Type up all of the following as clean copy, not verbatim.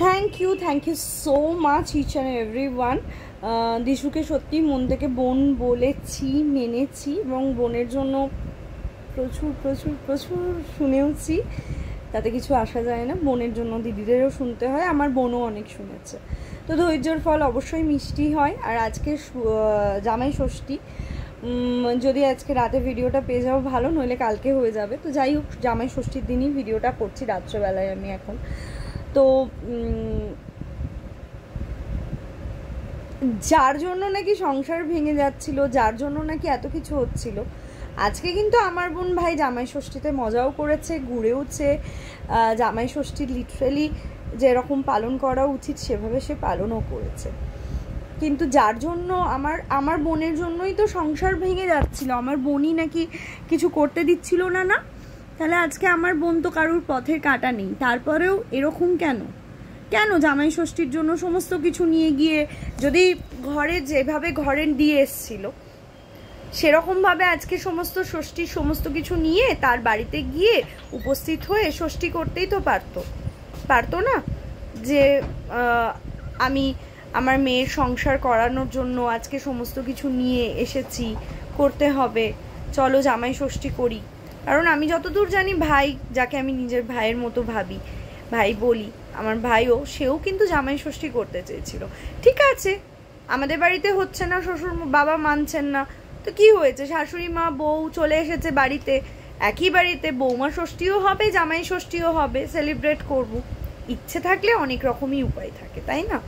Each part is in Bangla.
Thank you so much each and every one. দিশুকে সত্যি মন থেকে বোন বলেছি, মেনেছি এবং বোনের জন্য প্রচুর প্রচুর প্রচুর শুনেওছি। তাতে কিছু আসা যায় না, বোনের জন্য দিদিদেরও শুনতে হয়, আমার বোনও অনেক শুনেছে। তো ধৈর্যের ফল অবশ্যই মিষ্টি হয়। আর আজকে জামাই ষষ্ঠী, যদি আজকে রাতে ভিডিওটা পেয়ে যাও ভালো, নইলে কালকে হয়ে যাবে। তো যাই হোক, জামাই ষষ্ঠীর দিনই ভিডিওটা করছি রাত্রেবেলায় আমি এখন। তো যার জন্য নাকি সংসার ভেঙে যাচ্ছিল, যার জন্য নাকি এত কিছু হচ্ছিল, আজকে কিন্তু আমার বোন ভাই জামাই ষষ্ঠীতে মজাও করেছে, ঘুরেওছে। জামাই ষষ্ঠী লিটারেলি যেরকম পালন করা উচিত সেভাবে সে পালনও করেছে। কিন্তু যার জন্য আমার বোনের জন্যই তো সংসার ভেঙে যাচ্ছিল, আমার বোনই নাকি কিছু করতে দিচ্ছিল না। না, তাহলে আজকে আমার বোন তো কারুর পথের কাঁটা নেই, তারপরেও এরকম কেন? জামাই ষষ্ঠীর জন্য সমস্ত কিছু নিয়ে গিয়ে, যদি ঘরে যেভাবে ঘরে দিয়ে এসছিল সেরকমভাবে আজকে সমস্ত ষষ্ঠীর সমস্ত কিছু নিয়ে তার বাড়িতে গিয়ে উপস্থিত হয়ে ষষ্ঠী করতেই তো পারতো না? যে আমি আমার মেয়ের সংসার করানোর জন্য আজকে সমস্ত কিছু নিয়ে এসেছি, করতে হবে, চলো জামাই ষষ্ঠী করি। কারণ আমি যতদূর জানি, ভাই যাকে আমি নিজের ভাইয়ের মতো ভাবি, ভাই বলি, আমার ভাইও, সেও কিন্তু জামাই ষষ্ঠী করতে চেয়েছিল। ঠিক আছে, আমাদের বাড়িতে হচ্ছে না, শ্বশুর বাবা মানছেন না, তো কি হয়েছে? শাশুড়ি মা বউ চলে এসেছে বাড়িতে, একই বাড়িতে বৌমা ষষ্ঠীও হবে, জামাই ষষ্ঠীও হবে, সেলিব্রেট করব। ইচ্ছে থাকলে অনেক রকমই উপায় থাকে, তাই না?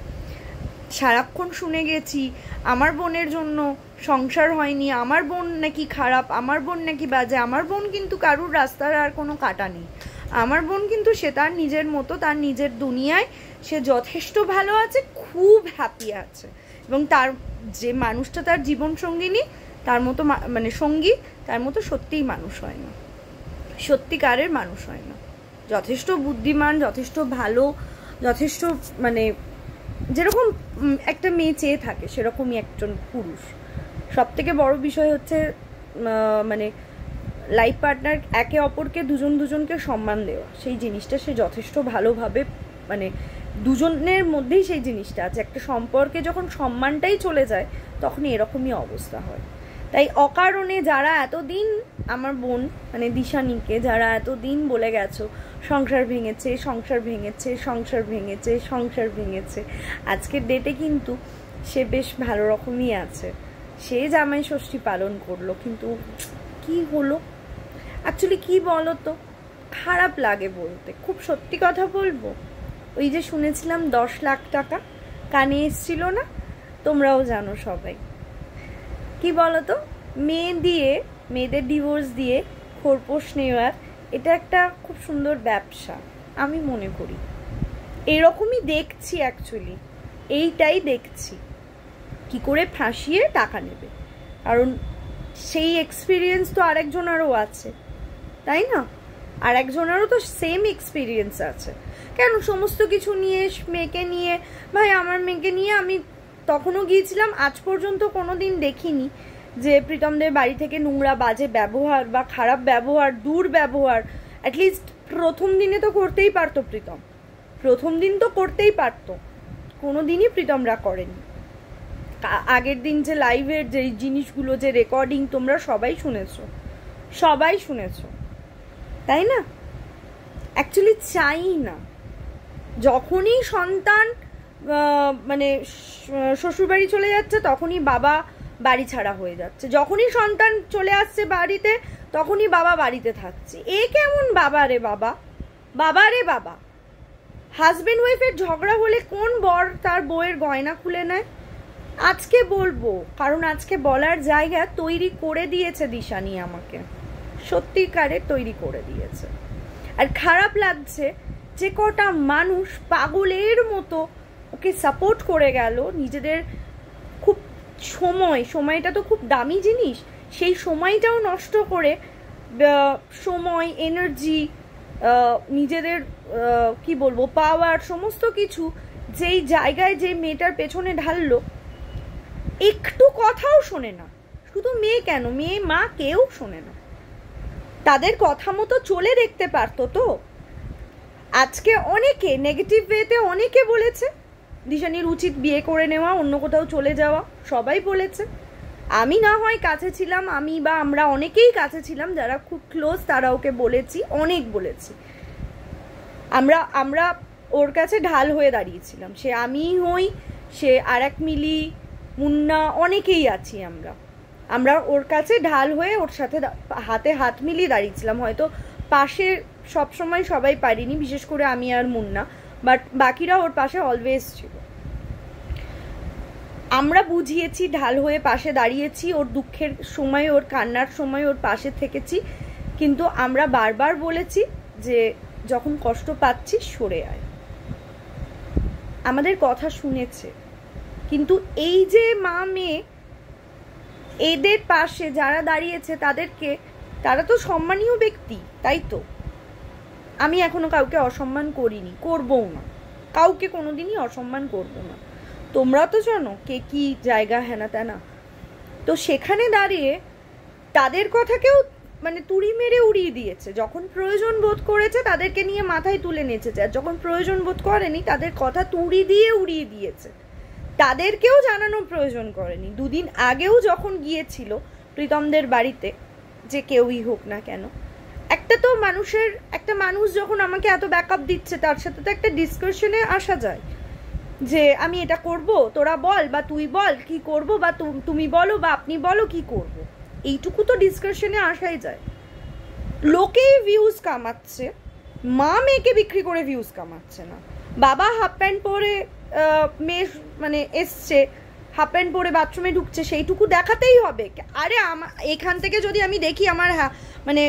সারাক্ষণ শুনে গেছি আমার বোনের জন্য সংসার হয়নি, আমার বোন নাকি খারাপ, আমার বোন নাকি বাজে। আমার বোন কিন্তু কারুর রাস্তার আর কোনো কাটা নেই। আমার বোন কিন্তু সে তার নিজের মতো, তার নিজের দুনিয়ায় সে যথেষ্ট ভালো আছে, খুব হ্যাপি আছে। এবং তার যে মানুষটা তার জীবন সঙ্গিনী, তার মতো মানে সঙ্গী, তার মতো সত্যিই মানুষ হয় না, সত্যিকারের মানুষ হয় না। যথেষ্ট বুদ্ধিমান, যথেষ্ট ভালো, যথেষ্ট মানে যেরকম একটা মেয়ে চেয়ে থাকে সেরকমই একজন পুরুষ। সব থেকে বড় বিষয় হচ্ছে মানে লাইফ পার্টনার, একে অপরকে দুজনকে সম্মান দেওয়া, সেই জিনিসটা সে যথেষ্ট ভালোভাবে, মানে দুজনের মধ্যেই সেই জিনিসটা আছে। একটা সম্পর্কে যখন সম্মানটাই চলে যায় তখন এরকমই অবস্থা হয়। তাই অকারণে যারা এতদিন আমার বোন মানে দিশানিকে যারা এতদিন বলে গেছো সংসার ভেঙেছে, সংসার ভেঙেছে, সংসার ভেঙেছে, সংসার ভেঙেছে, আজকের ডেটে কিন্তু সে বেশ ভালো রকমই আছে। সে জামাই ষষ্ঠী পালন করলো, কিন্তু কি হলো অ্যাকচুয়ালি কি বলো তো, খারাপ লাগে বলতে। খুব সত্যি কথা বলবো, ওই যে শুনেছিলাম 10 লাখ টাকা কানে এসছিল না, তোমরাও জানো সবাই। কি বলতো, মেয়েদের ডিভোর্স দিয়ে খোরপোশ নেওয়ার, এটা একটা খুব সুন্দর ব্যবসা আমি মনে করি। এরকমই দেখছি অ্যাকচুয়ালি, এইটাই দেখছি, কি করে ফাঁসিয়ে টাকা নেবে। কারণ সেই এক্সপিরিয়েন্স তো আরেকজনেরও আছে, তাই না? আরেকজনেরও তো সেম এক্সপিরিয়েন্স আছে। কেন সমস্ত কিছু নিয়ে, মেয়েকে নিয়ে, ভাই আমার মেয়েকে নিয়ে আমি তখনও গিয়েছিলাম, আজ পর্যন্ত কোনোদিন দেখিনি যে প্রীতমদের বাড়ি থেকে নোংরা বাজে ব্যবহার বা খারাপ ব্যবহার, দুর্ব্যবহার। অ্যাটলিস্ট প্রথম দিনে তো করতেই পারতো প্রীতম, প্রথম দিন তো করতেই পারতো, কোনোদিনই প্রীতমরা করেনি। আগের দিন যে লাইভের যে জিনিসগুলো, যে রেকর্ডিং তোমরা সবাই শুনেছো, তাই না? অ্যাকচুয়ালি চাই না, যখনই সন্তান মানে শ্বশুরবাড়ি চলে যাচ্ছে তখনই বাবা বাড়ি ছাড়া হয়ে যাচ্ছে, যখনই সন্তান চলে আসছে বাড়িতে তখনই বাবা বাড়িতে থাকছে। এ কেমন বাবা রে বাবা, বাবা রে বাবা। হাজবেন্ড ওয়াইফের ঝগড়া হলে কোন বর তার বউয়ের গয়না খুলে নেয়? আজকে বলবো, কারণ আজকে বলার জায়গা তৈরি করে দিয়েছে দিশানি আমাকে, সত্যিকারের তৈরি করে দিয়েছে। আর খারাপ লাগছে যে কটা মানুষ পাগলের মতো ওকে সাপোর্ট করে গেল, নিজেদের খুব সময়টা তো খুব দামি জিনিস, সেই সময়টাও নষ্ট করে, সময়, এনার্জি, নিজেদের কি বলবো পাওয়ার সমস্ত কিছু যেই জায়গায় যে মেয়েটার পেছনে ঢাললো, একটু কথাও শোনে না। শুধু মেয়ে কেন, মেয়ে মা কেউ শোনে না। তাদের কথা মতো চলে দেখতে পারতো তো। আজকে অনেকে নেগেটিভ ওয়েতে অনেকে বলেছে দিশানির উচিত বিয়ে করে নেওয়া, অন্য কোথাও চলে যাওয়া, সবাই বলেছে। আমি না হয় কাছে ছিলাম, আমি বা আমরা অনেকেই কাছে ছিলাম, যারা খুব ক্লোজ তারা ওকে বলেছি, অনেক বলেছি। আমরা ওর কাছে ঢাল হয়ে দাঁড়িয়েছিলাম, সে আমি হই, সে আর এক মিলি, মুন্না, অনেকেই আছি আমরা ওর কাছে ঢাল হয়ে ওর সাথে হাতে হাত মিলিয়ে দাঁড়িয়েছিলাম। হয়তো পাশে সবসময় সবাই পারিনি, বিশেষ করে আমি আর মুন্না, বাট বাকিরা ওর পাশে অলওয়েজ ছিল। আমরা বুঝিয়েছি, ঢাল হয়ে পাশে দাঁড়িয়েছি, ওর দুঃখের সময়, ওর কান্নার সময় ওর পাশে থেকেছি। কিন্তু আমরা বারবার বলেছি যে যখন কষ্ট পাচ্ছিস সরে আয়। আমাদের কথা শুনেছে। কিন্তু এই যে মা মেয়ে এদের পাশে যারা দাঁড়িয়েছে তারা তো সম্মানীয় ব্যক্তি, তাই তো? আমি এখনো কাউকে অসম্মান করিনি, করবও না, কাউকে কোনোদিনই অসম্মান করবো না। তোমরা তো জানো কে কি জায়গা হেনা তেনা। তো সেখানে দাঁড়িয়ে তাদের কথাকেও মানে তুড়ি মেরে উড়িয়ে দিয়েছে। যখন প্রয়োজন বোধ করেছে তাদেরকে নিয়ে মাথায় তুলে নেচেছে, আর যখন প্রয়োজন বোধ করেনি তাদের কথা তুড়ি দিয়ে উড়িয়ে দিয়েছে। তাদেরকেও জানানোর প্রয়োজন করেনি। দুদিন আগেও যখন গিয়েছিল প্রীতমদের বাড়িতে, যে কেউই হোক না কেন, একটা মানুষ যখন আমাকে এত ব্যাকআপ দিচ্ছে, তার সাথে তো একটা ডিসকাশনে আসা যায় যে আমি এটা করব, তোরা বল, বা তুই বল কি করব, বা তুমি বলো বা আপনি বলো কি করব। এইটুকু তো ডিসকাশনে আসাই যায়। লোকেই ভিউজ কামাচ্ছে, মা মেয়েকে বিক্রি করে ভিউজ কামাচ্ছে না। বাবা হাফ প্যান্ট পরে মেয়ে মানে এসছে, হাফ প্যান্ট পরে বাথরুমে ঢুকছে, সেইটুকু দেখাতেই হবে। আরে এখান থেকে যদি আমি দেখি আমার মানে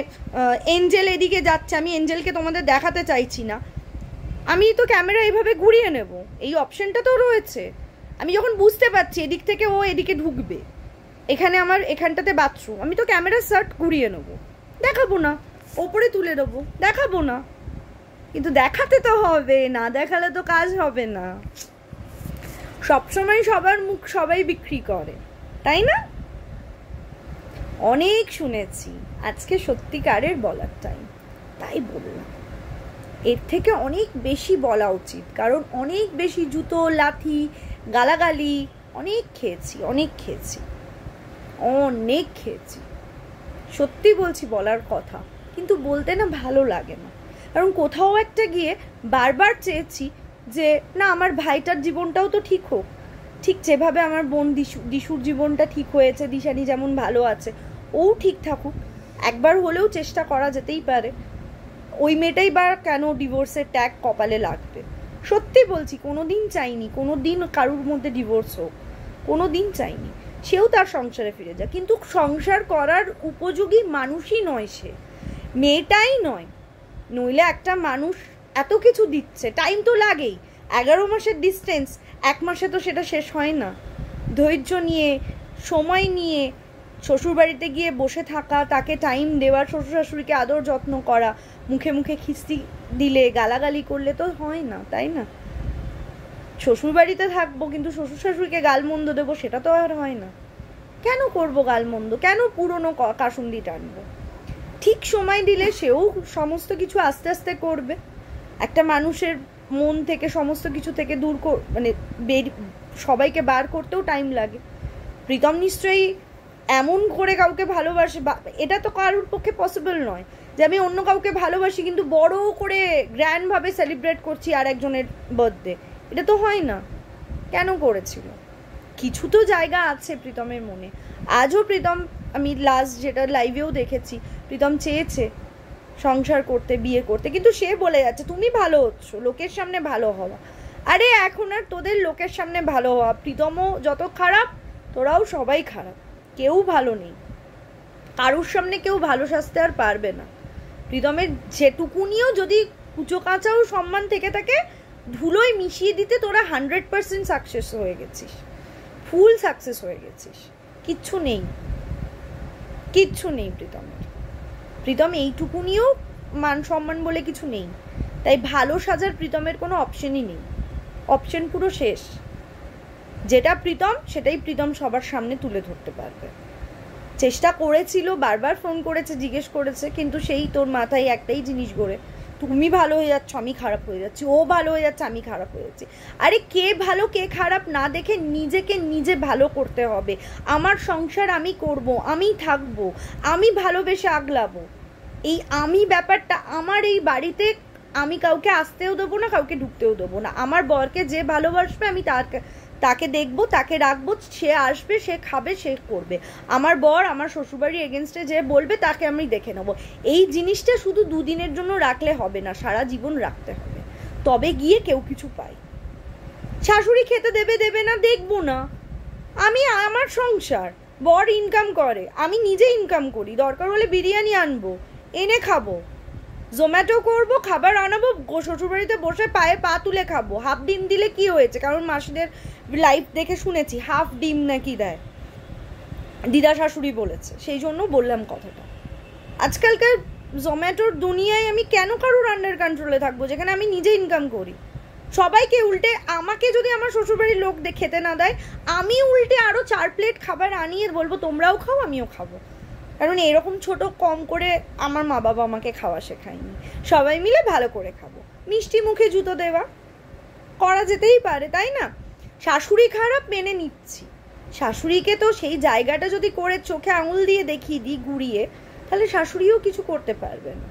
এঞ্জেল এদিকে যাচ্ছে, আমি এঞ্জেলকে তোমাদের দেখাতে চাইছি না, আমি তো ক্যামেরা এইভাবে ঘুরিয়ে নেব, এই অপশনটা তো রয়েছে। আমি যখন বুঝতে পারছি এদিক থেকে ও এদিকে ঢুকবে, এখানটাতে বাথরুম, আমি তো ক্যামেরা শার্ট ঘুরিয়ে নেবো, দেখাবো না, ওপরে তুলে দেবো, দেখাবো না। কিন্তু দেখাতে তো হবে, না দেখালে তো কাজ হবে না। সবসময় সবার মুখ সবাই বিক্রি করে, তাই না? অনেক শুনেছি, আজকে সত্যিকারের বলার টাইম, তাই বললাম। এর থেকে অনেক বেশি বলা উচিত, কারণ অনেক বেশি জুতো, লাথি, গালাগালি অনেক খেয়েছি। সত্যি বলছি, বলার কথা, কিন্তু বলতে না ভালো লাগে না। কারণ কোথাও একটা গিয়ে বারবার চেয়েছি যে না, আমার ভাইটার জীবনটাও তো ঠিক হোক, ঠিক যেভাবে আমার বোন দিশুর জীবনটা ঠিক হয়েছে, দিশানি যেমন ভালো আছে, ও ঠিক থাকুক। একবার হলেও চেষ্টা করা যেতেই পারে। ওই মেয়েটাই বা কেন ডিভোর্সের ট্যাগ কপালে লাগবে? সত্যি বলছি, কোনোদিন চাইনি কোনোদিন কারুর মধ্যে ডিভোর্স হোক, কোনোদিন চাইনি। সেও তার সংসারে ফিরে যায়, কিন্তু সংসার করার উপযোগী মানুষই নয় সে, মেয়েটাই নয়। নইলে একটা মানুষ এত কিছু দিচ্ছে, টাইম তো লাগেই। 11 মাসের ডিস্টেন্স, 1 মাসে তো সেটা শেষ হয় না। ধৈর্য নিয়ে, সময় নিয়ে শ্বশুরবাড়িতে গিয়ে বসে থাকা, তাকে টাইম দেওয়া, শ্বশুর শাশুড়িকে আদর যত্ন করা, মুখে মুখে খিস্তি দিলে, গালাগালি করলে তো হয় না, তাই না? শ্বশুরবাড়িতে থাকবো কিন্তু শ্বশুর শাশুড়িকে গালমন্দ দেবো, সেটা তো আর হয় না। কেন করবো গালমন্দ? কেন পুরনো কাসুন্দি টানবো? ঠিক সময় দিলে সেও সমস্ত কিছু আস্তে আস্তে করবে। একটা মানুষের মন থেকে সমস্ত কিছু থেকে দূর মানে সবাইকে বার করতেও টাইম লাগে। প্রীতম নিশ্চয়ই এমন করে কাউকে ভালোবাসে, এটা তো কারোর পক্ষে পসিবল নয় যে আমি অন্য কাউকে ভালোবাসি কিন্তু বড় করে গ্র্যান্ডভাবে সেলিব্রেট করছি আর একজনের বার্থডে, এটা তো হয় না। কেন করেছিল? কিছু তো জায়গা আছে প্রীতমের মনে। আজও প্রীতম, আমি লাস্ট যেটা লাইভেও দেখেছি, প্রীতম চেয়েছে সংসার করতে, বিয়ে করতে, কিন্তু সে বলে যাচ্ছে তুমি ভালো হচ্ছ, লোকের সামনে ভালো হওয়া। আরে এখন আর তোদের লোকের সামনে ভালো হওয়া, প্রীতমও যত খারাপ, তোরাও সবাই খারাপ, কেউ ভালো নেই। কারোর সামনে কেউ ভালো সাজতে আর পারবে না। প্রীতমের যেটুকুনিও যদি কুচো কাঁচাও সম্মান থেকে থাকে, ধুলোয় মিশিয়ে দিতে তোরা 100% সাকসেস হয়ে গেছিস, ফুল সাকসেস হয়ে গেছিস। কিচ্ছু নেই প্রীতমের। প্রীতম এইটুকুনিও মান সম্মান বলে কিছু নেই। তাই ভালো সাজার প্রীতমের কোনো অপশনই নেই, অপশন পুরো শেষ। যেটা প্রীতম সেটাই প্রীতম সবার সামনে তুলে ধরতে পারবে। চেষ্টা করেছিল, বারবার ফোন করেছে, জিজ্ঞেস করেছে, কিন্তু সেই তোর মাথায় একটাই জিনিস ঘোরে, তুমি ভালো হয়ে যাচ্ছ আমি খারাপ হয়ে যাচ্ছি, ও ভালো হয়ে যাচ্ছে আমি খারাপ হয়ে যাচ্ছি। আরে কে ভালো কে খারাপ না দেখে নিজেকে নিজে ভালো করতে হবে। আমার সংসার আমি করব, আমি থাকবো, আমি ভালোবেসে আগলাবো। এই আমি ব্যাপারটা আমার এই বাড়িতে আমি কাউকে আসতেও দেবো না, কাউকে ঢুকতেও দেবো না। আমার বরকে যে ভালোবাসবে আমি তাকে দেখবো, তাকে রাখবো, সে আসবে, সে খাবে, সে করবে। আমার বর আমার শ্বশুরবাড়ির এগেনস্টে যে বলবে তাকে আমি দেখে নেবো। এই জিনিসটা শুধু দুদিনের জন্য রাখলে হবে না, সারা জীবন রাখতে হবে, তবে গিয়ে কেউ কিছু পায়। শাশুড়ি খেতে দেবে দেবে না দেখবো না, আমি আমার সংসার, বর ইনকাম করে, আমি নিজে ইনকাম করি, দরকার হলে বিরিয়ানি আনবো, এনে খাবো, জোম্যাটো করবো, খাবার আনাবো, শ্বশুরবাড়িতে বসে পায়ে পা তুলে খাবো। হাফ ডিম দিলে কি হয়েছে, কারণ মাসিদের লাইফ দেখে শুনেছি হাফ ডিম নাকি দেয়, দিদা শাশুড়ি বলেছে, সেই জন্য বললাম কথাটা। আজকালকার জোম্যাটোর দুনিয়ায় আমি কেন কারোর আন্ডার কন্ট্রোলে থাকবো, যেখানে আমি নিজে ইনকাম করি। সবাইকে উল্টে আমাকে যদি আমার শ্বশুরবাড়ির লোক খেতে না দেয়, আমি উল্টে আরও 4 প্লেট খাবার আনিয়ে বলবো তোমরাও খাও আমিও খাবো। কারণ এরকম ছোট কম করে আমার মা বাবা আমাকে খাওয়া শেখায়নি। সবাই মিলে ভালো করে খাবো, মিষ্টি মুখে জুতো দেওয়া করা যেতেই পারে, তাই না? শাশুড়ি খারাপ মেনে নিচ্ছি, শাশুড়িকে তো সেই জায়গাটা যদি করে চোখে আঙুল দিয়ে দেখিয়ে দিই ঘুরিয়ে, তাহলে শাশুড়িও কিছু করতে পারবে না।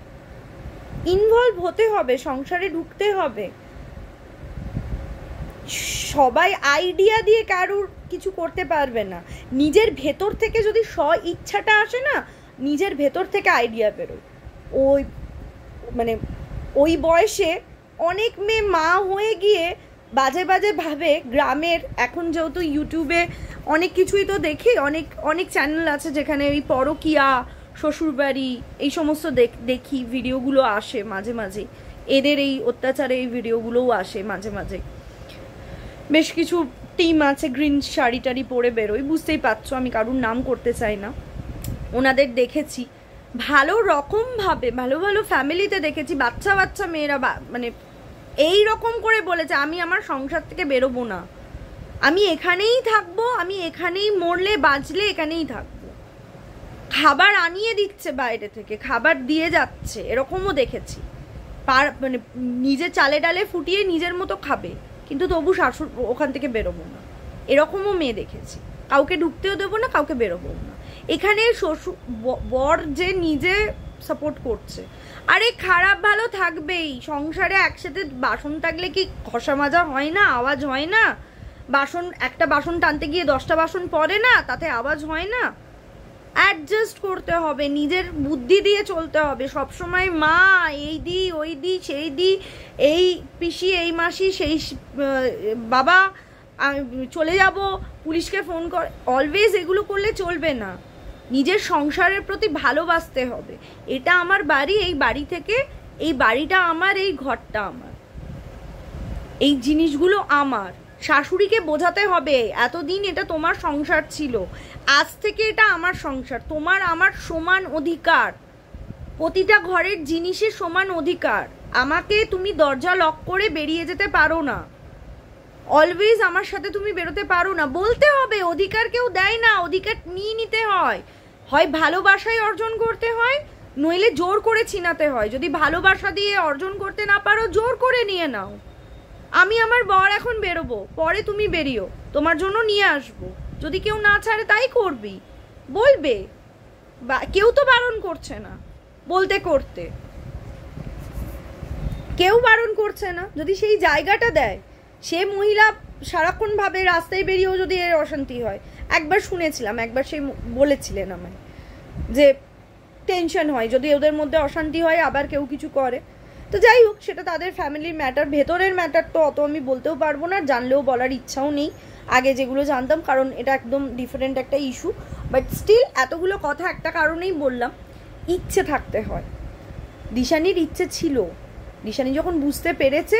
ইনভলভ হতে হবে, সংসারে ঢুকতে হবে। সবাই আইডিয়া দিয়ে কারুর কিছু করতে পারবে না। নিজের ভেতর থেকে যদি ইচ্ছাটা আসে না, নিজের ভেতর থেকে আইডিয়া বেরোয়। ওই বয়সে অনেক মেয়ে মা হয়ে গিয়ে বাজে বাজে ভাবে গ্রামের, এখন যেহেতু ইউটিউবে অনেক কিছুই তো দেখি, অনেক চ্যানেল আছে যেখানে এই পরকীয়া, শ্বশুরবাড়ি, এই সমস্ত দেখি, ভিডিওগুলো আসে মাঝে মাঝে, এদের এই অত্যাচারে এই ভিডিওগুলোও আসে মাঝে মাঝে। বেশ কিছু টিম আছে গ্রিন শাড়ি টাড়ি পরে বেরোয়, বুঝতেই পারছো, আমি কারুর নাম করতে চাই না। ওনাদের দেখেছি ভালো রকমভাবে, ভালো ভালো ফ্যামিলিতে দেখেছি, বাচ্চা বাচ্চা মেয়েরা এই রকম করে বলেছে আমি আমার সংসার থেকে বেরোবো না, আমি এখানেই থাকবো, আমি এখানেই মরলে বাঁচলে এখানেই থাকবো। খাবার আনিয়ে দিচ্ছে বাইরে থেকে, খাবার দিয়ে যাচ্ছে, এরকমও দেখেছি। নিজে চালে ডালে ফুটিয়ে নিজের মতো খাবে, কিন্তু তবু শাশুড় ওখান থেকে বেরোবো না, এরকমও মেয়ে দেখেছি। কাউকে ঢুকতেও দেবো না, কাউকে বেরোবো না। এখানে শ্বশুর বর যে নিজে সাপোর্ট করছে, আরে খারাপ ভালো থাকবেই সংসারে। একসাথে বাসন থাকলে কি ঘষা মাজা হয় না, আওয়াজ হয় না? একটা বাসন টানতে গিয়ে 10টা বাসন পড়ে না, তাতে আওয়াজ হয় না? অ্যাডজাস্ট করতে হবে, নিজের বুদ্ধি দিয়ে চলতে হবে। সবসময় মা এই দি ওই দি সেই দি, এই পিসি এই মাসি সেই বাবা চলে যাব, পুলিশকে ফোন কর, অলওয়েজ এগুলো করলে চলবে না। নিজের সংসারের প্রতি ভালোবাসতে হবে। এটা আমার বাড়ি, এই বাড়ি থেকে, এই বাড়িটা আমার, এই ঘরটা আমার, এই জিনিসগুলো আমার। শাশুড়িকে বোঝাতে হবে এতদিন এটা তোমার সংসার ছিল, আজ থেকে এটা আমার সংসার, তোমার আমার সমান অধিকার, প্রতিটা ঘরের জিনিসের সমান অধিকার। আমাকে তুমি দরজা লক করে বেরিয়ে যেতে পারো না, অলওয়েজ আমার সাথে তুমি বেরোতে পারো না, বলতে হবে। অধিকার কেউ দেয় না, অধিকার নিয়ে নিতে হয়। হয় ভালোবাসায় অর্জন করতে হয়, নইলে জোর করে ছিনাতে হয়। যদি ভালোবাসা দিয়ে অর্জন করতে না পারো, জোর করে নিয়ে নাও। আমি আমার বর এখন বেরোবো, পরে তুমি বেরিও, তোমার জন্য নিয়ে আসবো। যদি কেউ না ছাড়ে তাই করবি, বলবে, কেউ তো বারণ করছে না, বলতে করতে কেউ বারণ করছে না। যদি সেই জায়গাটা দেয়, সে মহিলা সারাক্ষণ ভাবে রাস্তায় বেরিয়েও যদি এর অশান্তি হয়। একবার শুনেছিলাম, একবার সে বলেছিলেন আমায় যে টেনশন হয় যদি ওদের মধ্যে অশান্তি হয়, আবার কেউ কিছু করে। তো যাই হোক, সেটা তাদের ফ্যামিলির ম্যাটার, ভেতরের ম্যাটার তো অত আমি বলতেও পারবো না, জানলেও বলার ইচ্ছাও নেই আগে যেগুলো জানতাম, কারণ এটা একদম ডিফারেন্ট একটা ইস্যু। বাট স্টিল এতগুলো কথা একটা কারণেই বললাম, ইচ্ছে থাকতে হয়। দিশানির ইচ্ছে ছিল, দিশানি যখন বুঝতে পেরেছে,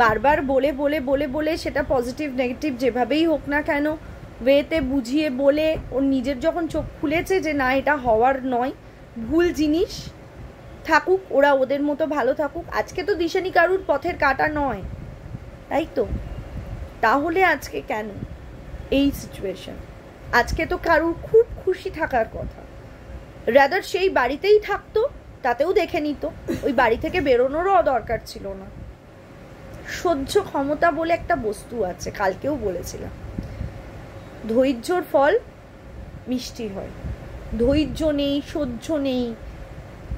বারবার বলে বলে বলে বলে, সেটা পজিটিভ নেগেটিভ যেভাবেই হোক না কেন, ওয়েতে বুঝিয়ে বলে, ওর নিজের যখন চোখ খুলেছে যে না এটা হওয়ার নয়, ভুল জিনিস, থাকুক ওরা ওদের মতো ভালো থাকুক। আজকে তো দিশানি কারুর পথের কাটা নয়, তাই তো? তাহলে আজকে কেন এই সিচুয়েশন? আজকে তো কারুর খুব খুশি থাকার কথা, রাদার সেই বাড়িতেই থাকতো, তাতেও দেখে নিত, ওই বাড়ি থেকে বেরোনোরও দরকার ছিল না। সহ্য ক্ষমতা বলে একটা বস্তু আছে, কালকেও বলেছিলাম, ধৈর্যর ফল মিষ্টি হয়। ধৈর্য নেই, সহ্য নেই,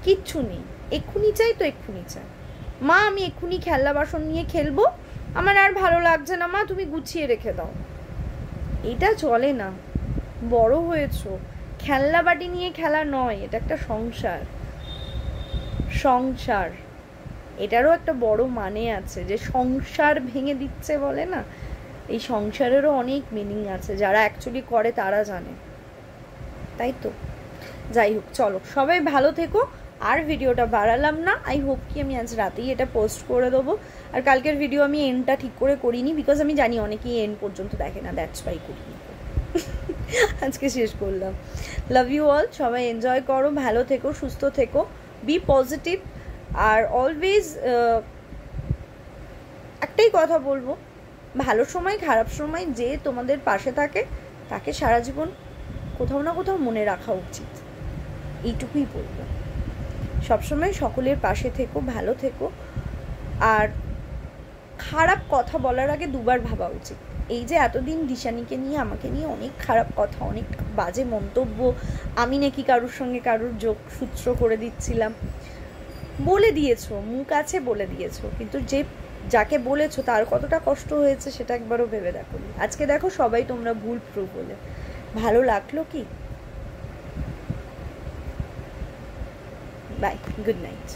কিচ্ছু নেই, এক্ষুনি চাই তো এক্ষুনি চাই। মা আমি এক্ষুনি খেলনা বাসন নিয়ে খেলবো, আমার আর ভালো লাগছে না মা, তুমি গুছিয়ে রেখে দাও। এটা চলে না। বড় হয়েছো, খেলনা বাটি নিয়ে খেলা নয়, এটা একটা সংসার। সংসার এটারও একটা বড় মানে আছে, যে সংসার ভেঙে দিচ্ছে বলে না, এই সংসারেরও অনেক মিনিং আছে, যারা অ্যাকচুয়ালি করে তারা জানে, তাই তো। যাই হোক, চলো সবাই ভালো থেকো। আর ভিডিওটা বাড়ালাম না, আই হোপ কি আমি আজ রাতেই এটা পোস্ট করে দেবো। আর কালকের ভিডিও আমি এন্ডটা ঠিক করে করিনি, বিকজ আমি জানি অনেকেই এন্ড পর্যন্ত দেখে না, দ্যাটস ওয়াই করিনি। আজকে শেষ করলাম। লাভ ইউ অল, সবাই এনজয় করো, ভালো থেকো, সুস্থ থেকো, বি পজিটিভ। আর অলওয়েজ একটাই কথা বলবো, ভালো সময় খারাপ সময় যে তোমাদের পাশে থাকে তাকে সারা জীবন কোথাও না কোথাও মনে রাখা উচিত, এইটুকুই বলবো। সবসময় সকলের পাশে থেকো, ভালো থেকো। আর খারাপ কথা বলার আগে দুবার ভাবা উচিত। এই যে এতদিন দিশানিকে নিয়ে, আমাকে নিয়ে অনেক খারাপ কথা, অনেক বাজে মন্তব্য, আমি নাকি কারোর সঙ্গে কারোর যোগসূত্র করে দিচ্ছিলাম, বলে দিয়েছো, মুখ আছে বলে দিয়েছো, কিন্তু যাকে বলেছো তার কতটা কষ্ট হয়েছে সেটা একবারও ভেবে দেখো। আজকে দেখো সবাই তোমরা ভুল প্রুফ বলে। ভালো লাগলো কি? Bye, good night.